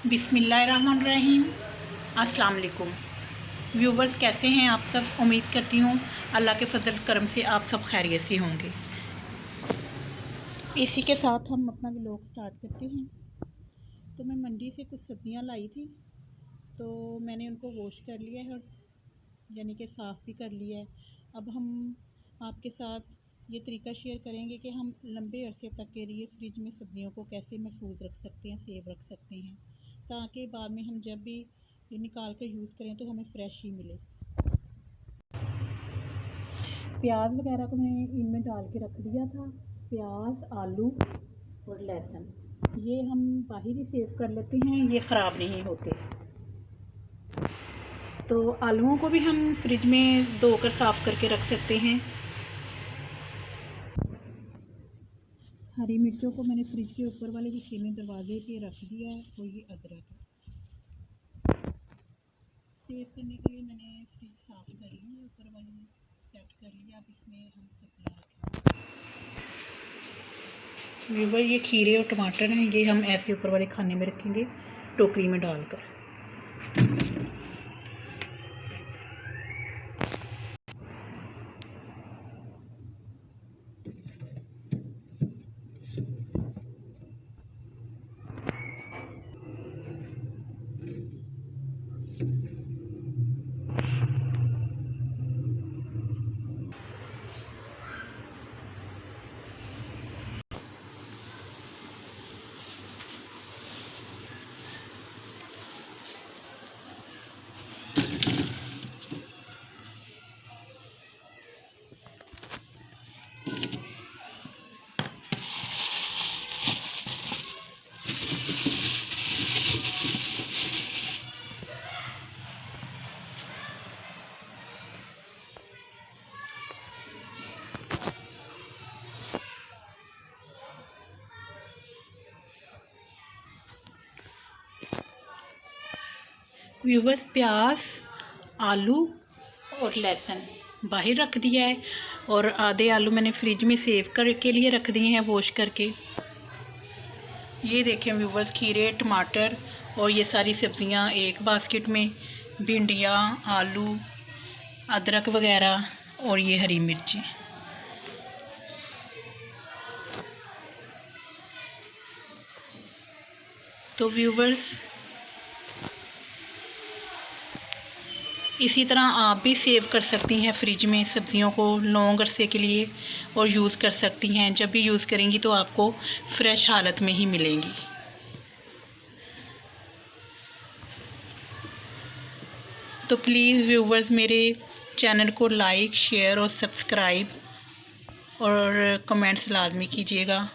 बिस्मिल्लाहिर्रहमानिर्रहीम। अस्सलाम वालेकुम व्यूवर्स, कैसे हैं आप सब। उम्मीद करती हूँ अल्लाह के फजल करम से आप सब खैरियत से होंगे। इसी के साथ हम अपना व्लॉग स्टार्ट करते हैं। तो मैं मंडी से कुछ सब्ज़ियाँ लाई थी, तो मैंने उनको वॉश कर लिया है और यानी कि साफ़ भी कर लिया है। अब हम आपके साथ ये तरीका शेयर करेंगे कि हम लंबे अरसे तक के लिए फ्रिज में सब्ज़ियों को कैसे महफूज रख सकते हैं, सेव रख सकते हैं, ताकि बाद में हम जब भी ये निकाल कर यूज़ करें तो हमें फ़्रेश ही मिले। प्याज वगैरह को मैंने इनमें डाल के रख दिया था। प्याज, आलू और लहसुन ये हम बाहर ही सेव कर लेते हैं, ये ख़राब नहीं होते। तो आलूओं को भी हम फ्रिज में धोकर साफ़ करके रख सकते हैं। हरी मिर्चों को मैंने फ्रिज के ऊपर वाले हिस्से में दरवाजे पे रख दिया है। और ये अदरक है। सेव करने के लिए मैंने फ्रिज साफ़ कर ली, ऊपर वाली सेट कर लिया। अब इसमें हम सब्जियाँ रखेंगे। व्यूवर, ये खीरे और टमाटर हैं, ये हम ऐसे ऊपर वाले खाने में रखेंगे, टोकरी में डालकर। व्यूवर्स, प्याज, आलू और लहसुन बाहर रख दिया है और आधे आलू मैंने फ्रिज में सेव करके लिए रख दिए हैं वॉश करके। ये देखें व्यूवर्स, खीरे, टमाटर और ये सारी सब्ज़ियाँ एक बास्केट में, भिंडियाँ, आलू, अदरक वगैरह और ये हरी मिर्ची। तो व्यूवर्स, इसी तरह आप भी सेव कर सकती हैं फ्रिज में सब्ज़ियों को लॉन्ग अरसे के लिए और यूज़ कर सकती हैं। जब भी यूज़ करेंगी तो आपको फ़्रेश हालत में ही मिलेंगी। तो प्लीज़ व्यूवर्स, मेरे चैनल को लाइक, शेयर और सब्सक्राइब और कमेंट्स लाजमी कीजिएगा।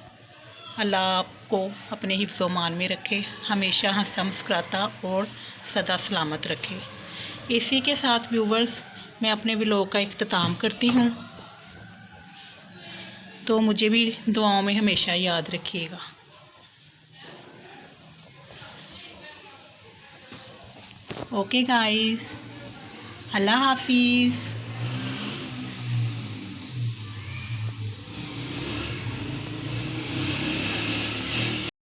अल्लाह आपको अपने हिफ्ज़ मान में रखे, हमेशा हंसा मुस्कुराता और सदा सलामत रखे। इसी के साथ व्यूवर्स, मैं अपने व्लॉग का इख्तिताम करती हूँ। तो मुझे भी दुआओं में हमेशा याद रखिएगा। ओके गाइस, अल्लाह हाफिज़।